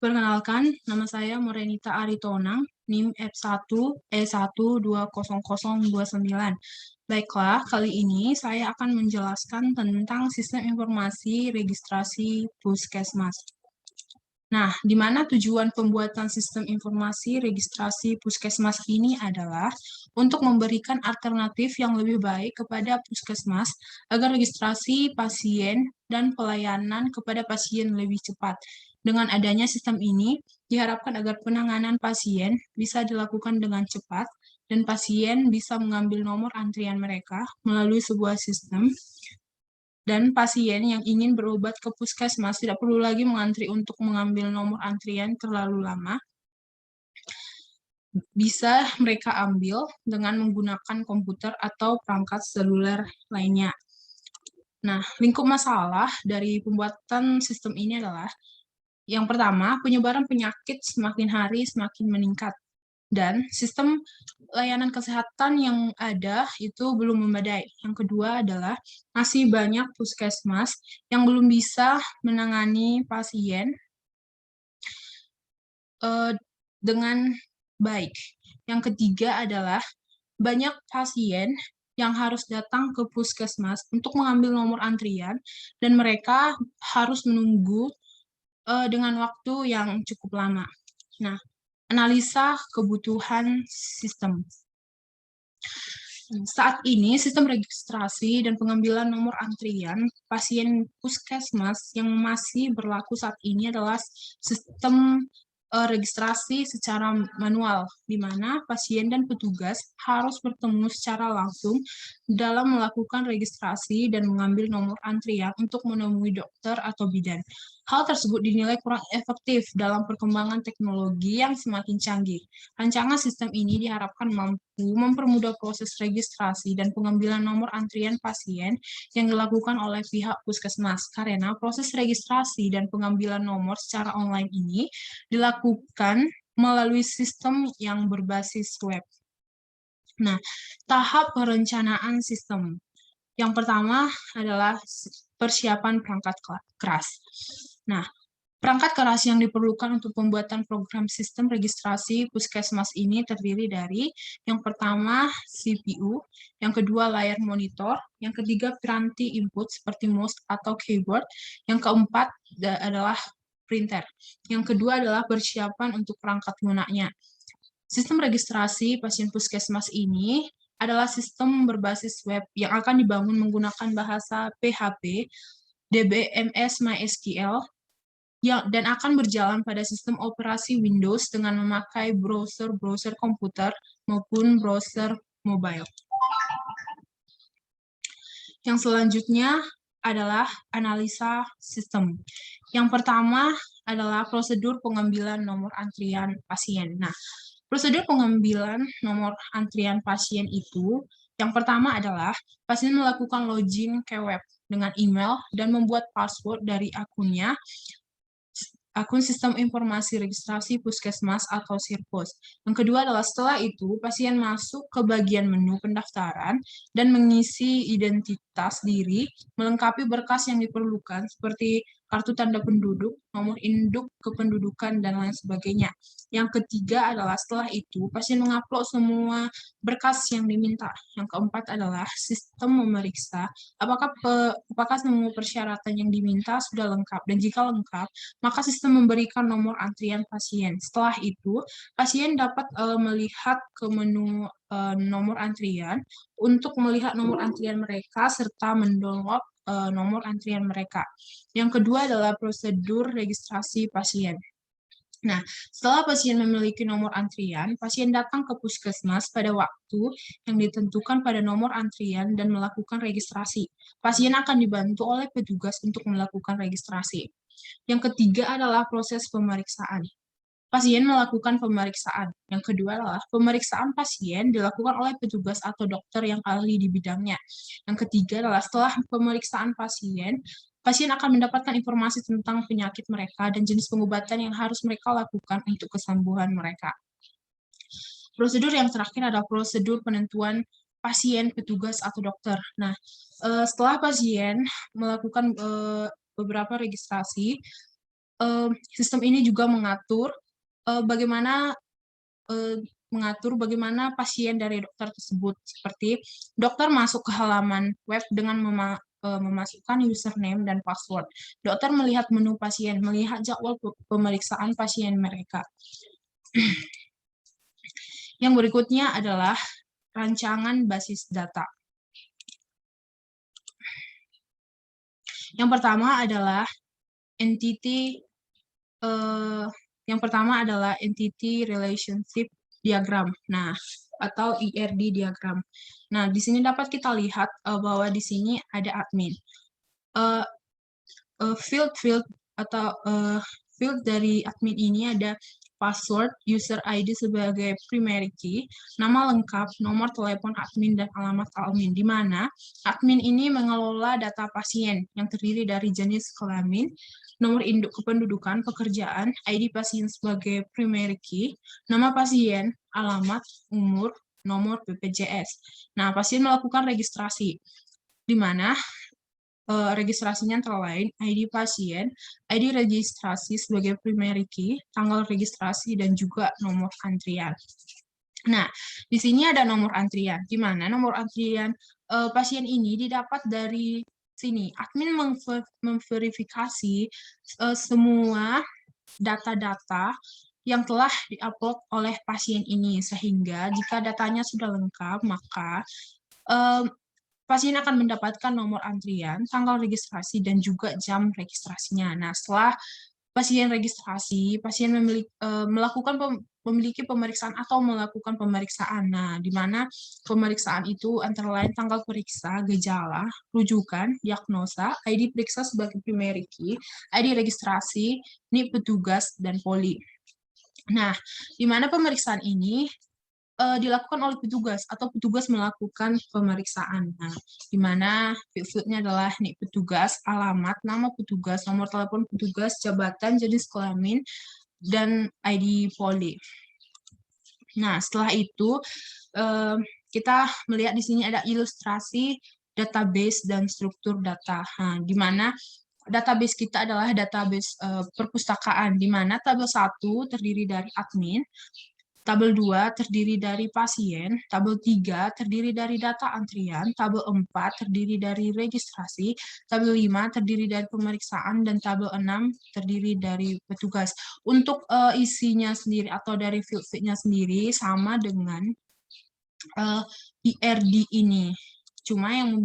Perkenalkan, nama saya Morenita Aritonang, NIM F1E1200029. Baiklah, kali ini saya akan menjelaskan tentang sistem informasi registrasi Puskesmas. Nah, di mana tujuan pembuatan sistem informasi registrasi Puskesmas ini adalah untuk memberikan alternatif yang lebih baik kepada Puskesmas agar registrasi pasien dan pelayanan kepada pasien lebih cepat. Dengan adanya sistem ini, diharapkan agar penanganan pasien bisa dilakukan dengan cepat dan pasien bisa mengambil nomor antrian mereka melalui sebuah sistem, dan pasien yang ingin berobat ke puskesmas tidak perlu lagi mengantri untuk mengambil nomor antrian terlalu lama. Bisa mereka ambil dengan menggunakan komputer atau perangkat seluler lainnya. Nah, lingkup masalah dari pembuatan sistem ini adalah yang pertama, penyebaran penyakit semakin hari semakin meningkat. Dan sistem layanan kesehatan yang ada itu belum memadai. Yang kedua adalah masih banyak puskesmas yang belum bisa menangani pasien dengan baik. Yang ketiga adalah banyak pasien yang harus datang ke puskesmas untuk mengambil nomor antrian dan mereka harus menunggu dengan waktu yang cukup lama. Nah, analisa kebutuhan sistem. Saat ini, sistem registrasi dan pengambilan nomor antrian pasien puskesmas yang masih berlaku saat ini adalah sistem registrasi secara manual, di mana pasien dan petugas harus bertemu secara langsung dalam melakukan registrasi dan mengambil nomor antrian untuk menemui dokter atau bidan. Hal tersebut dinilai kurang efektif dalam perkembangan teknologi yang semakin canggih. Rancangan sistem ini diharapkan mampu mempermudah proses registrasi dan pengambilan nomor antrian pasien yang dilakukan oleh pihak puskesmas, karena proses registrasi dan pengambilan nomor secara online ini dilakukan melalui sistem yang berbasis web. Nah, tahap perencanaan sistem. Yang pertama adalah persiapan perangkat keras. Nah, perangkat keras yang diperlukan untuk pembuatan program sistem registrasi puskesmas ini terdiri dari yang pertama CPU, yang kedua layar monitor, yang ketiga piranti input seperti mouse atau keyboard, yang keempat adalah printer, yang kedua adalah persiapan untuk perangkat lunaknya. Sistem registrasi pasien puskesmas ini adalah sistem berbasis web yang akan dibangun menggunakan bahasa PHP, DBMS MySQL, dan akan berjalan pada sistem operasi Windows dengan memakai browser komputer maupun browser mobile. Yang selanjutnya adalah analisa sistem. Yang pertama adalah prosedur pengambilan nomor antrian pasien. Nah, prosedur pengambilan nomor antrian pasien itu yang pertama adalah pasien melakukan login ke web dengan email dan membuat password dari akun sistem informasi registrasi puskesmas atau SIRPUS. Yang kedua adalah setelah itu, pasien masuk ke bagian menu pendaftaran dan mengisi identitas diri, melengkapi berkas yang diperlukan seperti kartu tanda penduduk, nomor induk kependudukan, dan lain sebagainya. Yang ketiga adalah setelah itu, pasien mengupload semua berkas yang diminta. Yang keempat adalah sistem memeriksa apakah semua persyaratan yang diminta sudah lengkap, dan jika lengkap, maka sistem memberikan nomor antrian pasien. Setelah itu, pasien dapat melihat ke menu nomor antrian untuk melihat nomor antrian mereka serta mendownload nomor antrian mereka. Yang kedua adalah prosedur registrasi pasien. Nah, setelah pasien memiliki nomor antrian, pasien datang ke puskesmas pada waktu yang ditentukan pada nomor antrian dan melakukan registrasi. Pasien akan dibantu oleh petugas untuk melakukan registrasi. Yang ketiga adalah proses pemeriksaan. Pasien melakukan pemeriksaan. Yang kedua adalah pemeriksaan pasien dilakukan oleh petugas atau dokter yang ahli di bidangnya. Yang ketiga adalah setelah pemeriksaan pasien, pasien akan mendapatkan informasi tentang penyakit mereka dan jenis pengobatan yang harus mereka lakukan untuk kesembuhan mereka. Prosedur yang terakhir adalah prosedur penentuan pasien, petugas, atau dokter. Nah, setelah pasien melakukan beberapa registrasi. Sistem ini juga mengatur bagaimana pasien dari dokter tersebut, seperti dokter masuk ke halaman web dengan memasukkan username dan password. Dokter melihat menu pasien, melihat jadwal pemeriksaan pasien mereka. Yang berikutnya adalah rancangan basis data. Yang pertama adalah entity relationship diagram. Nah, atau ERD diagram. Nah, di sini dapat kita lihat bahwa di sini ada admin. Field dari admin ini ada password, user ID sebagai primary key, nama lengkap, nomor telepon admin, dan alamat admin, di mana admin ini mengelola data pasien yang terdiri dari jenis kelamin, nomor induk kependudukan, pekerjaan, ID pasien sebagai primary key, nama pasien, alamat, umur, nomor BPJS. Nah, pasien melakukan registrasi, di mana registrasinya antara lain ID pasien, ID registrasi sebagai primary key, tanggal registrasi, dan juga nomor antrian. Nah, di sini ada nomor antrian, di mana nomor antrian pasien ini didapat dari sini. Admin memverifikasi semua data-data yang telah diupload oleh pasien ini, sehingga jika datanya sudah lengkap, maka pasien akan mendapatkan nomor antrian, tanggal registrasi, dan juga jam registrasinya. Nah, setelah pasien registrasi, pasien memiliki pemeriksaan atau melakukan pemeriksaan. Nah, di mana pemeriksaan itu antara lain tanggal periksa, gejala, rujukan, diagnosa, ID periksa sebagai primary key, ID registrasi, NIP petugas, dan poli. Nah, di mana pemeriksaan ini dilakukan oleh petugas atau petugas melakukan pemeriksaan. Nah, di mana fieldnya adalah nih petugas, alamat, nama petugas, nomor telepon petugas, jabatan, jenis kelamin, dan ID poli. Nah, setelah itu kita melihat di sini ada ilustrasi database dan struktur data. Nah, di mana database kita adalah database perpustakaan, di mana tabel 1 terdiri dari admin, tabel 2 terdiri dari pasien, tabel 3 terdiri dari data antrian, tabel 4 terdiri dari registrasi, tabel 5 terdiri dari pemeriksaan, dan tabel 6 terdiri dari petugas. Untuk isinya sendiri atau dari field-nya sendiri sama dengan ERD ini. Cuma yang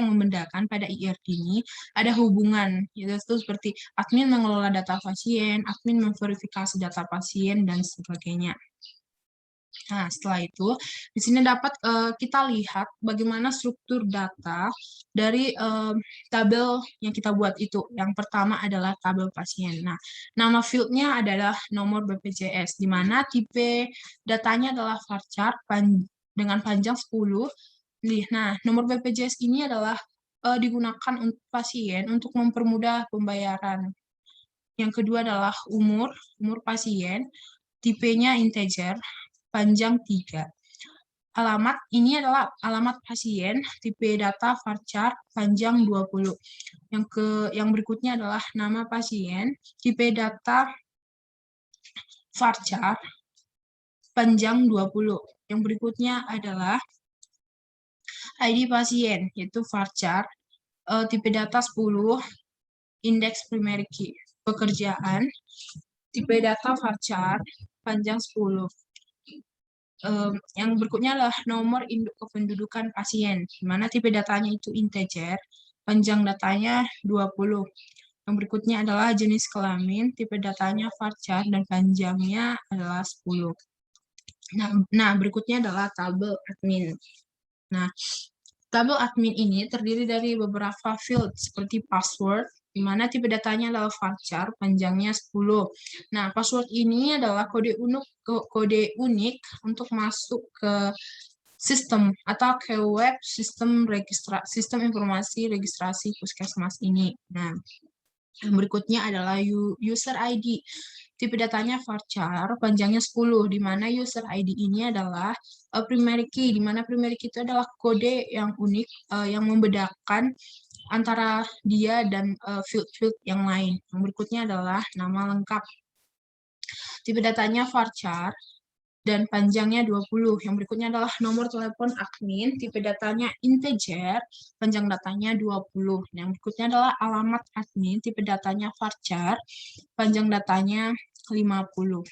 membedakan pada ERD ini ada hubungan, yaitu seperti admin mengelola data pasien, admin memverifikasi data pasien, dan sebagainya. Nah, setelah itu, di sini dapat kita lihat bagaimana struktur data dari tabel yang kita buat itu. Yang pertama adalah tabel pasien. Nah, nama fieldnya adalah nomor BPJS, di mana tipe datanya adalah varchar dengan panjang 10. Nah, nomor BPJS ini adalah digunakan untuk pasien untuk mempermudah pembayaran. Yang kedua adalah umur pasien, tipenya integer, panjang 3. Alamat, ini adalah alamat pasien, tipe data varchar, panjang 20. Yang berikutnya adalah nama pasien, tipe data varchar, panjang 20. Yang berikutnya adalah ID pasien, yaitu varchar, tipe data 10, indeks primary key. Pekerjaan, tipe data varchar, panjang 10. Yang berikutnya adalah nomor induk kependudukan pasien, di mana tipe datanya itu integer, panjang datanya 20. Yang berikutnya adalah jenis kelamin, tipe datanya varchar, dan panjangnya adalah 10. Nah, berikutnya adalah tabel admin. Nah, tabel admin ini terdiri dari beberapa field seperti password, di mana tipe datanya adalah varchar, panjangnya 10. Nah, password ini adalah kode unik untuk masuk ke sistem atau ke web sistem informasi registrasi puskesmas ini. Nah, yang berikutnya adalah user ID. Tipe datanya varchar, panjangnya 10, di mana user ID ini adalah primary key, di mana primary key itu adalah kode yang unik yang membedakan antara dia dan field-field yang lain. Yang berikutnya adalah nama lengkap. Tipe datanya varchar dan panjangnya 20. Yang berikutnya adalah nomor telepon admin, tipe datanya integer, panjang datanya 20. Yang berikutnya adalah alamat admin, tipe datanya varchar, panjang datanya 50.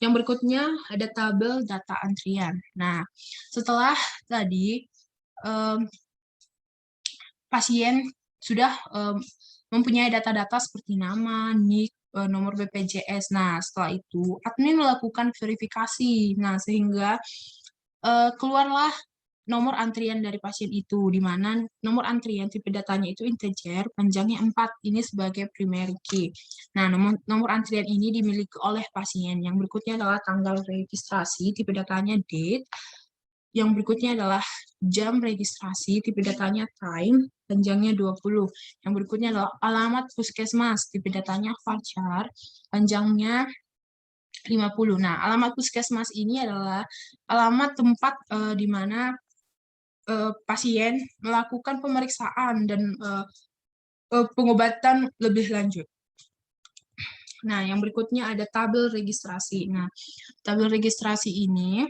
Yang berikutnya ada tabel data antrian. Nah, setelah tadi pasien sudah mempunyai data-data seperti nama, NIK, nomor BPJS. Nah, setelah itu admin melakukan verifikasi. Nah, sehingga keluarlah nomor antrian dari pasien itu, di mana nomor antrian tipe datanya itu integer, panjangnya 4, ini sebagai primary key. Nah, nomor antrian ini dimiliki oleh pasien. Yang berikutnya adalah tanggal registrasi, tipe datanya date. Yang berikutnya adalah jam registrasi, tipe datanya time, panjangnya 20. Yang berikutnya adalah alamat puskesmas, tipe datanya varchar, panjangnya 50. Nah, alamat puskesmas ini adalah alamat tempat di mana pasien melakukan pemeriksaan dan pengobatan lebih lanjut. Nah, yang berikutnya ada tabel registrasi. Nah, tabel registrasi ini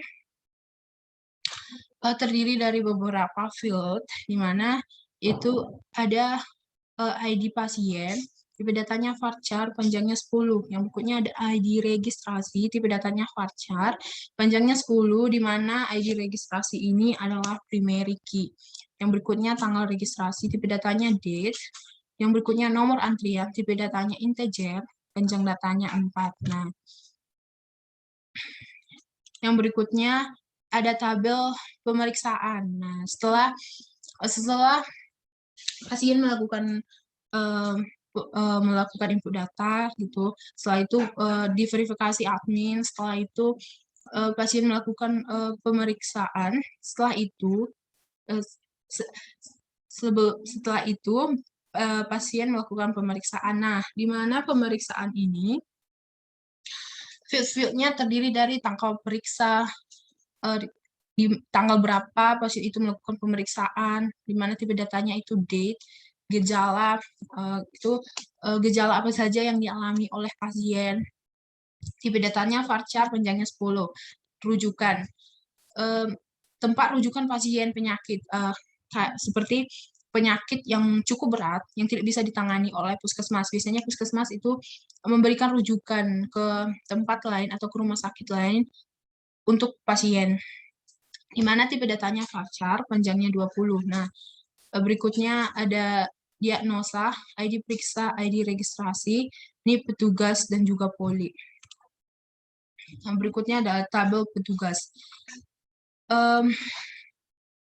terdiri dari beberapa field, di mana itu ada ID pasien, tipe datanya varchar, panjangnya 10. Yang berikutnya ada ID registrasi, tipe datanya varchar, panjangnya 10, di mana ID registrasi ini adalah primary key. Yang berikutnya tanggal registrasi, tipe datanya date. Yang berikutnya nomor antrian, tipe datanya integer, panjang datanya 4. Nah, yang berikutnya ada tabel pemeriksaan. Nah, setelah pasien melakukan input data gitu, setelah itu diverifikasi admin, setelah itu pasien melakukan pemeriksaan, setelah itu pasien melakukan pemeriksaan. Nah, di mana pemeriksaan ini field-fieldnya terdiri dari tanggal periksa, di tanggal berapa pasien itu melakukan pemeriksaan, di mana tipe datanya itu date, gejala, gejala apa saja yang dialami oleh pasien. Tipe datanya varchar, panjangnya 10. Rujukan, tempat rujukan pasien penyakit, seperti penyakit yang cukup berat, yang tidak bisa ditangani oleh puskesmas. Biasanya puskesmas itu memberikan rujukan ke tempat lain atau ke rumah sakit lain untuk pasien. Di mana tipe datanya varchar, panjangnya 20. Nah, berikutnya ada diagnosa, ID periksa, ID registrasi, ini petugas dan juga poli. Yang berikutnya ada tabel petugas.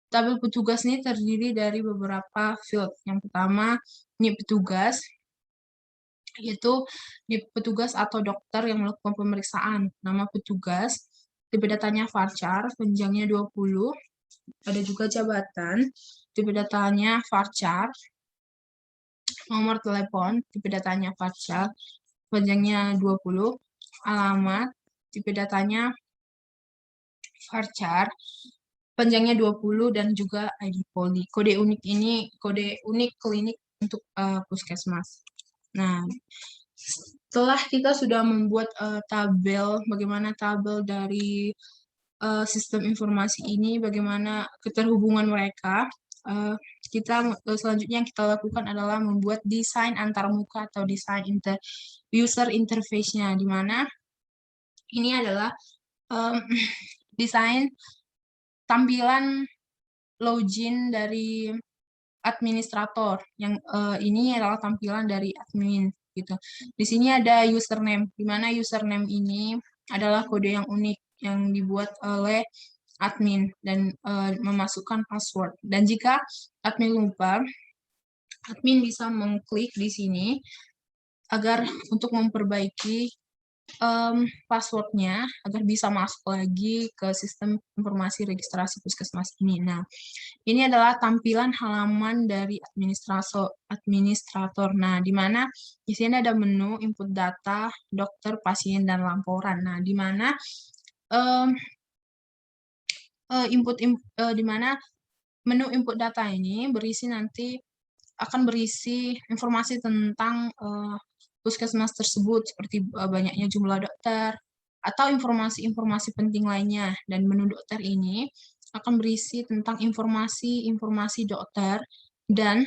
Tabel petugas ini terdiri dari beberapa field. Yang pertama, ini petugas, yaitu petugas atau dokter yang melakukan pemeriksaan. Nama petugas, tipe datanya varchar, panjangnya 20. Ada juga jabatan, tipe datanya varchar. Nomor telepon, tipe datanya varchar, panjangnya 20. Alamat, tipe datanya varchar, panjangnya 20, dan juga ID poli. Kode unik ini kode unik klinik untuk puskesmas. Nah, setelah kita sudah membuat tabel, bagaimana tabel dari sistem informasi ini, bagaimana keterhubungan mereka, selanjutnya yang kita lakukan adalah membuat desain antarmuka atau desain user interface-nya, di mana ini adalah desain tampilan login dari administrator. Yang ini adalah tampilan dari admin gitu. Di sini ada username, di mana username ini adalah kode yang unik yang dibuat oleh admin dan memasukkan password. Dan jika admin lupa, admin bisa mengklik di sini agar untuk memperbaiki passwordnya agar bisa masuk lagi ke sistem informasi registrasi puskesmas ini. Nah, ini adalah tampilan halaman dari administrator. Nah, di mana di sini ada menu input data, dokter, pasien, dan laporan. Nah, di mana di mana menu input data ini akan berisi informasi tentang puskesmas tersebut, seperti banyaknya jumlah dokter, atau informasi-informasi penting lainnya. Dan menu dokter ini akan berisi tentang informasi-informasi dokter dan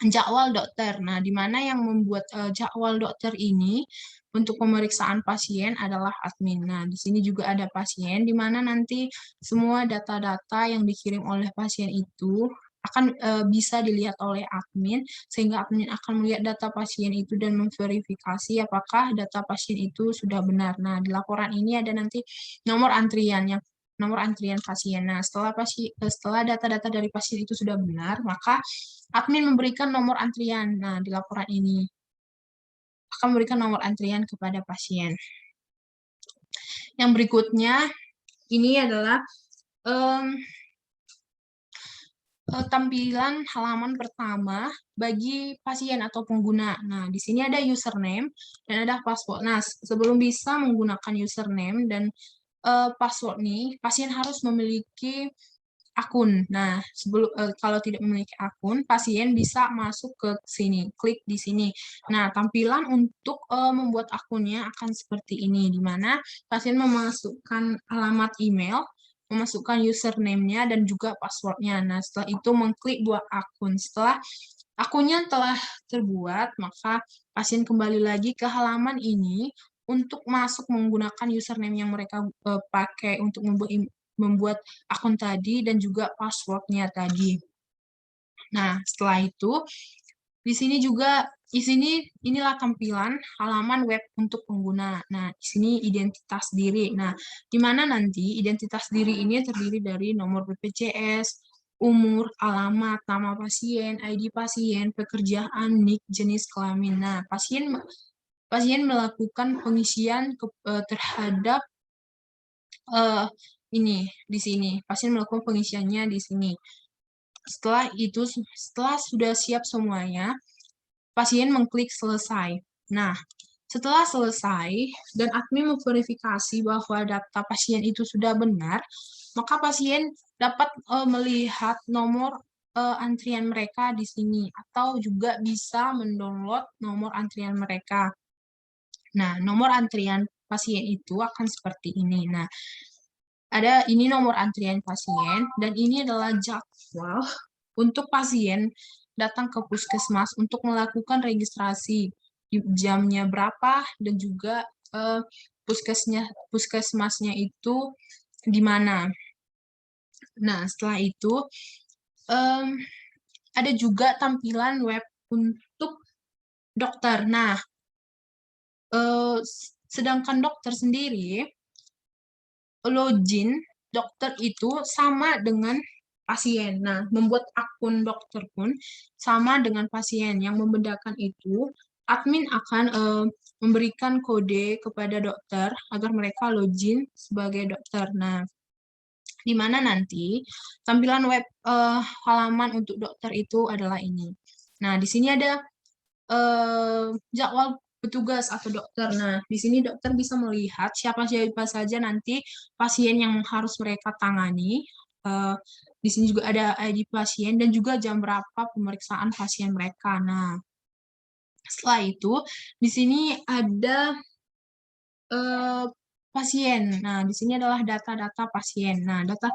jadwal dokter. Nah, di mana yang membuat jadwal dokter ini untuk pemeriksaan pasien adalah admin. Nah, di sini juga ada pasien, di mana nanti semua data-data yang dikirim oleh pasien itu akan bisa dilihat oleh admin, sehingga admin akan melihat data pasien itu dan memverifikasi apakah data pasien itu sudah benar. Nah, di laporan ini ada nanti nomor antrian pasien. Nah, setelah data-data dari pasien itu sudah benar, maka admin memberikan nomor antrian. Nah, di laporan ini akan memberikan nomor antrian kepada pasien. Yang berikutnya, ini adalah tampilan halaman pertama bagi pasien atau pengguna. Nah, di sini ada username dan ada password. Nah, sebelum bisa menggunakan username dan password nih, pasien harus memiliki akun. Nah, kalau tidak memiliki akun, pasien bisa masuk ke sini, klik di sini. Nah, tampilan untuk membuat akunnya akan seperti ini, di mana pasien memasukkan alamat email, memasukkan username-nya dan juga password-nya. Nah, setelah itu mengklik buat akun. Setelah akunnya telah terbuat, maka pasien kembali lagi ke halaman ini untuk masuk menggunakan username yang mereka pakai untuk membuat akun tadi dan juga password-nya tadi. Nah, setelah itu inilah tampilan halaman web untuk pengguna. Nah, di sini identitas diri. Nah, di mana nanti identitas diri ini terdiri dari nomor BPJS, umur, alamat, nama pasien, ID pasien, pekerjaan, NIK, jenis kelamin. Nah, pasien melakukan pengisian terhadap ini di sini. Pasien melakukan pengisiannya di sini. Setelah sudah siap semuanya, pasien mengklik selesai. Nah, setelah selesai dan admin memverifikasi bahwa data pasien itu sudah benar, maka pasien dapat melihat nomor antrian mereka di sini atau juga bisa mendownload nomor antrian mereka. Nah, nomor antrian pasien itu akan seperti ini. Nah, ini nomor antrian pasien dan ini adalah jadwal untuk pasien datang ke puskesmas untuk melakukan registrasi, jamnya berapa dan juga puskesmasnya itu di mana. Nah, setelah itu ada juga tampilan web untuk dokter. Nah, sedangkan dokter sendiri, login dokter itu sama dengan pasien. Nah, membuat akun dokter pun sama dengan pasien. Yang membedakan itu, admin akan memberikan kode kepada dokter agar mereka login sebagai dokter. Nah, di mana nanti tampilan web halaman untuk dokter itu adalah ini. Nah, di sini ada jadwal petugas atau dokter. Nah, di sini dokter bisa melihat siapa-siapa saja nanti pasien yang harus mereka tangani. Di sini juga ada ID pasien dan juga jam berapa pemeriksaan pasien mereka. Nah, setelah itu di sini ada pasien. Nah, di sini adalah data-data pasien. Nah, data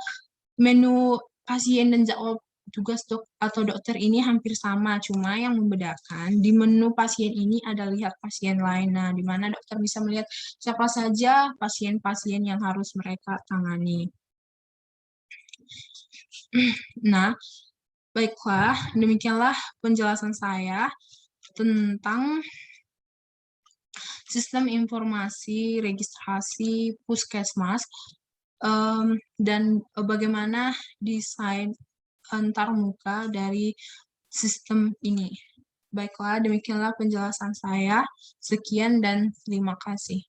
menu pasien dan jadwal tugas atau dokter ini hampir sama, cuma yang membedakan di menu pasien ini ada lihat pasien lain. Nah, di mana dokter bisa melihat siapa saja pasien-pasien yang harus mereka tangani. Nah, baiklah, demikianlah penjelasan saya tentang sistem informasi registrasi puskesmas dan bagaimana desain antarmuka dari sistem ini. Baiklah, demikianlah penjelasan saya. Sekian dan terima kasih.